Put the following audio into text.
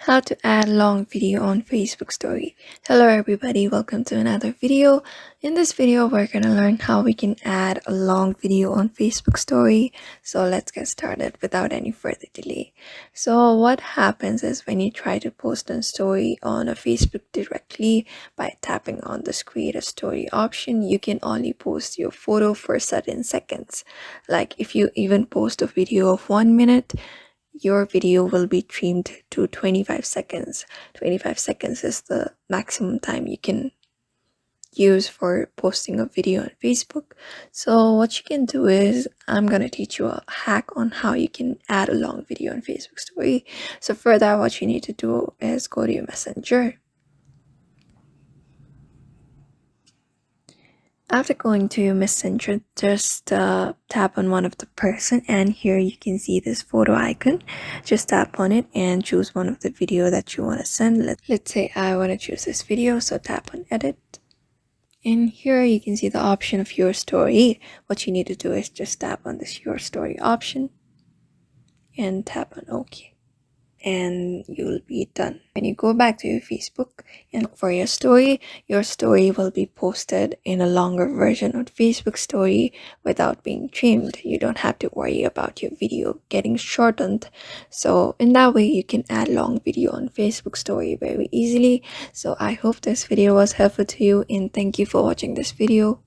How to add long video on Facebook story. Hello everybody, welcome to another video. In this video we're gonna learn how we can add a long video on Facebook story. So let's get started without any further delay. So what happens is when you try to post a story on a Facebook directly by tapping on this create a story option, you can only post your photo for certain seconds. Like if you even post a video of 1 minute, your video will be trimmed to 25 seconds. 25 seconds is the maximum time you can use for posting a video on Facebook. So what you can do is I'm going to teach you a hack on how you can add a long video on Facebook story. So for that, what you need to do is go to your messenger. After going to your messenger, just tap on one of the person, and here you can see this photo icon. Just tap on it and choose one of the video that you want to send. Let's say I want to choose this video, so tap on edit. And here you can see the option of your story. What you need to do is just tap on this your story option and tap on OK. And you'll be done. When you go back to your Facebook and look for your story will be posted in a longer version of Facebook story without being trimmed. You don't have to worry about your video getting shortened. So in that way you can add long video on Facebook story very easily. So I hope this video was helpful to you, and thank you for watching this video.